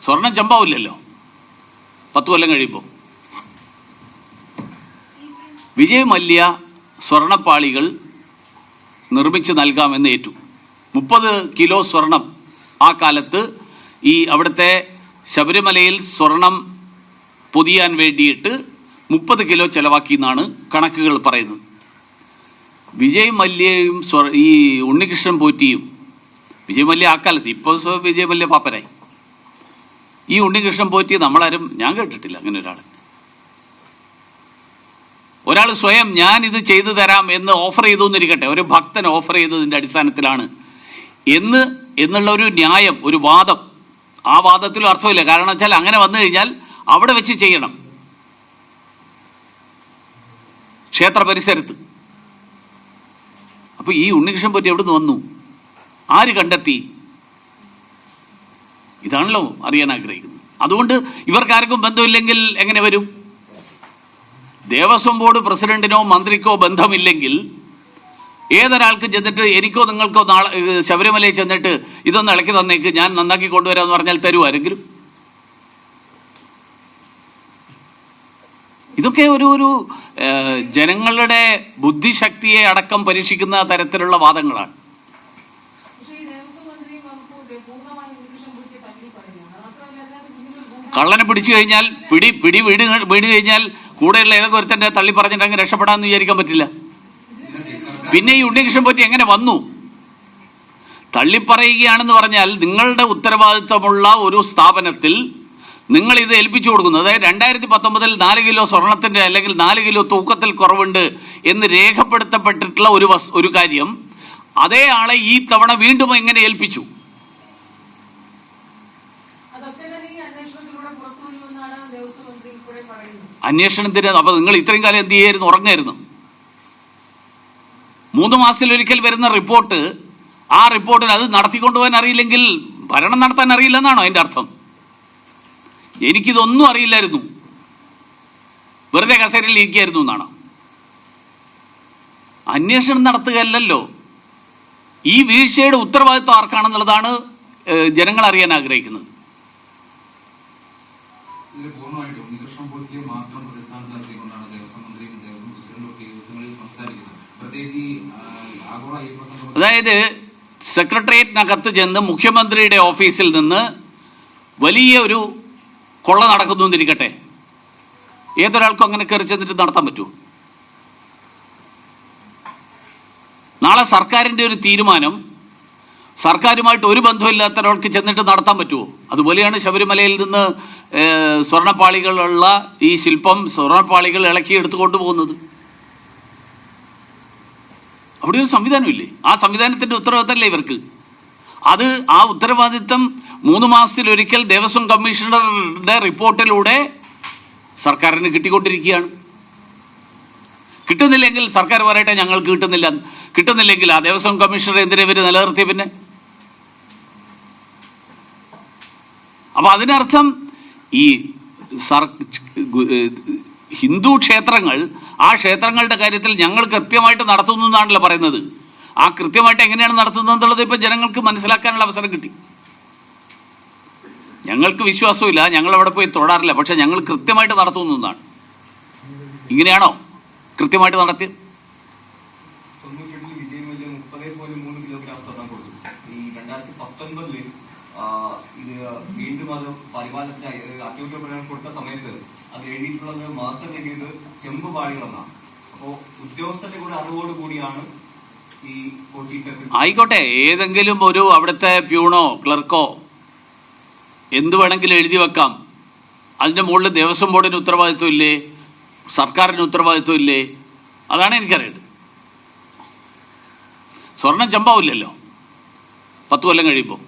സ്വർണം ചമ്പാവില്ലല്ലോ 10 കൊല്ലം കഴിയുമ്പോൾ. വിജയ് മല്യ സ്വർണപ്പാളികൾ നിർമ്മിച്ച് നൽകാമെന്ന് ഏറ്റു. 30 കിലോ സ്വർണം ആ കാലത്ത് ഈ അവിടുത്തെ ശബരിമലയിൽ സ്വർണം പൊതിയാൻ വേണ്ടിയിട്ട് 30 കിലോ ചെലവാക്കി എന്നാണ് കണക്കുകൾ പറയുന്നത്. വിജയ് മല്യയും ഈ ഉണ്ണികൃഷ്ണൻ പോറ്റിയും, വിജയ് മല്യ ആ കാലത്ത്, ഇപ്പോൾ വിജയ് മല്യ പാപ്പരായി, ഈ ഉണ്ണികൃഷ്ണൻ പോറ്റി നമ്മളാരും, ഞാൻ കേട്ടിട്ടില്ല അങ്ങനെ ഒരാൾ സ്വയം ഞാൻ ഇത് ചെയ്തു തരാം എന്ന് ഓഫർ ചെയ്തു എന്നിരിക്കട്ടെ, ഒരു ഭക്തൻ ഓഫർ ചെയ്തതിൻ്റെ അടിസ്ഥാനത്തിലാണ് എന്നുള്ള ഒരു ന്യായം, ഒരു വാദം, ആ വാദത്തിലും അർത്ഥമില്ല. കാരണം വെച്ചാൽ അങ്ങനെ വന്നു കഴിഞ്ഞാൽ അവിടെ വെച്ച് ചെയ്യണം, ക്ഷേത്ര പരിസരത്ത്. അപ്പൊ ഈ ഉണ്ണികൃഷ്ണൻ പോറ്റി എവിടുന്ന് വന്നു, ആര് കണ്ടെത്തി? ഇതാണല്ലോ അറിയാൻ ആഗ്രഹിക്കുന്നത്. അതുകൊണ്ട് ഇവർക്കാർക്കും ബന്ധമില്ലെങ്കിൽ എങ്ങനെ വരും? ദേവസ്വം ബോർഡ് പ്രസിഡന്റിനോ മന്ത്രിക്കോ ബന്ധമില്ലെങ്കിൽ ഏതൊരാൾക്ക് ചെന്നിട്ട് എനിക്കോ നിങ്ങൾക്കോ നാളെ ശബരിമലയിൽ ചെന്നിട്ട് ഇതൊന്ന് ഇളക്കി തന്നേക്ക്, ഞാൻ നന്നാക്കി കൊണ്ടുവരാമെന്ന് പറഞ്ഞാൽ തരൂ ആരെങ്കിലും? ഇതൊക്കെ ഒരു ജനങ്ങളുടെ ബുദ്ധിശക്തിയെ അടക്കം പരീക്ഷിക്കുന്ന തരത്തിലുള്ള വാദങ്ങളാണ്. കള്ളനെ പിടിച്ചു കഴിഞ്ഞാൽ പിടി വീട് കഴിഞ്ഞാൽ കൂടെയുള്ള ഏതൊക്കെ ഒരുത്തന്നെ തള്ളി പറഞ്ഞിട്ട് അങ്ങ് രക്ഷപ്പെടാമെന്ന് വിചാരിക്കാൻ പറ്റില്ല. പിന്നെ ഈ ഉണ്ണികൃഷ്ണൻ പോറ്റി എങ്ങനെ വന്നു? തള്ളിപ്പറയുകയാണെന്ന് പറഞ്ഞാൽ നിങ്ങളുടെ ഉത്തരവാദിത്വമുള്ള ഒരു സ്ഥാപനത്തിൽ നിങ്ങൾ ഇത് ഏൽപ്പിച്ചു കൊടുക്കുന്നു. അതായത് 2019 4 കിലോ സ്വർണത്തിന്റെ അല്ലെങ്കിൽ 4 കിലോ തൂക്കത്തിൽ കുറവുണ്ട് എന്ന് രേഖപ്പെടുത്തപ്പെട്ടിട്ടുള്ള ഒരു കാര്യം അതേ ആളെ ഈ തവണ വീണ്ടും എങ്ങനെ ഏൽപ്പിച്ചു? അന്വേഷണത്തിന് അപ്പൊ നിങ്ങൾ ഇത്രയും കാലം എന്ത് ചെയ്യായിരുന്നു? ഉറങ്ങായിരുന്നു. 3 മാസത്തിലൊരിക്കൽ വരുന്ന റിപ്പോർട്ട്, ആ റിപ്പോർട്ടിന് അത് നടത്തിക്കൊണ്ടുപോകാൻ അറിയില്ലെങ്കിൽ ഭരണം നടത്താൻ അറിയില്ലെന്നാണോ അതിന്റെ അർത്ഥം? എനിക്കിതൊന്നും അറിയില്ലായിരുന്നു, വെറുതെ കസേരയിൽ ഇരിക്കുകയായിരുന്നു എന്നാണോ? അന്വേഷണം നടത്തുകയല്ലോ. ഈ വീഴ്ചയുടെ ഉത്തരവാദിത്വം ആർക്കാണെന്നുള്ളതാണ് ജനങ്ങൾ അറിയാൻ ആഗ്രഹിക്കുന്നത്. അതായത് സെക്രട്ടേറിയറ്റിനകത്ത് ചെന്ന് മുഖ്യമന്ത്രിയുടെ ഓഫീസിൽ നിന്ന് വലിയ ഒരു കൊള്ള നടക്കുന്നു എന്നിരിക്കട്ടെ, ഏതൊരാൾക്കും അങ്ങനെ കയറി ചെന്നിട്ട് നടത്താൻ പറ്റുമോ? നാളെ സർക്കാരിൻ്റെ ഒരു തീരുമാനം സർക്കാരുമായിട്ട് ഒരു ബന്ധമില്ലാത്ത ഒരാൾക്ക് ചെന്നിട്ട് നടത്താൻ പറ്റുമോ? അതുപോലെയാണ് ശബരിമലയിൽ നിന്ന് സ്വർണ്ണപ്പാളികളുള്ള ഈ ശില്പം, സ്വർണ്ണപ്പാളികൾ ഇളക്കി എടുത്തു കൊണ്ടുപോകുന്നത്. അവിടെ ഒരു സംവിധാനമില്ലേ? ആ സംവിധാനത്തിന്റെ ഉത്തരവാദിത്തമല്ലേ ഇവർക്ക്? ആ ഉത്തരവാദിത്തം 3 മാസത്തിലൊരിക്കൽ ദേവസ്വം കമ്മീഷണറുടെ റിപ്പോർട്ടിലൂടെ സർക്കാരിന് കിട്ടിക്കൊണ്ടിരിക്കുകയാണ്. കിട്ടുന്നില്ലെങ്കിൽ സർക്കാർ പറയട്ടെ ഞങ്ങൾക്ക് കിട്ടുന്നില്ലെങ്കിൽ ആ ദേവസ്വം കമ്മീഷണർ എന്തിനാ ഇവര് നിലനിർത്തിയ? പിന്നെ അപ്പൊ അതിനർത്ഥം ഈ ഹിന്ദു ക്ഷേത്രങ്ങൾ, ആ ക്ഷേത്രങ്ങളുടെ കാര്യത്തിൽ ഞങ്ങൾ കൃത്യമായിട്ട് നടത്തുന്നു എന്നാണല്ലോ പറയുന്നത്. ആ കൃത്യമായിട്ട് എങ്ങനെയാണ് നടത്തുന്നത് എന്നുള്ളത് ഇപ്പൊ ജനങ്ങൾക്ക് മനസ്സിലാക്കാനുള്ള അവസരം കിട്ടി. ഞങ്ങൾക്ക് വിശ്വാസമില്ല, ഞങ്ങൾ അവിടെ പോയി തൊടാറില്ല, പക്ഷെ ഞങ്ങൾ കൃത്യമായിട്ട് നടത്തുന്നു എന്നാണ്. ഇങ്ങനെയാണോ കൃത്യമായിട്ട് നടത്തിയത്? വീണ്ടും അത് പരിപാലനത്തിനായി അത്യുഗ്രഹം കൊടുത്ത സമയത്ത് അത് എഴുതിയിട്ടുള്ളത് മാസ്റ്റർ എഴുതിയത് ചെമ്പ് പാളികളെന്നാണ്. അപ്പോ ഉദ്യോഗസ്ഥരുടെ കൂടെ അറിവോടുകൂടിയാണ് ഈ ആയിക്കോട്ടെ, ഏതെങ്കിലും ഒരു അവിടുത്തെ പ്യൂണോ ക്ലർക്കോ എന്ത് വേണമെങ്കിലും എഴുതി വെക്കാം. അതിന്റെ മുകളിൽ ദേവസ്വം ബോർഡിന് ഉത്തരവാദിത്വം ഇല്ലേ? സർക്കാരിന് ഉത്തരവാദിത്വം ഇല്ലേ? അതാണ് എനിക്കറിയേണ്ടത്. സ്വർണം ചമ്പാവില്ലല്ലോ 10 കൊല്ലം കഴിയുമ്പോൾ.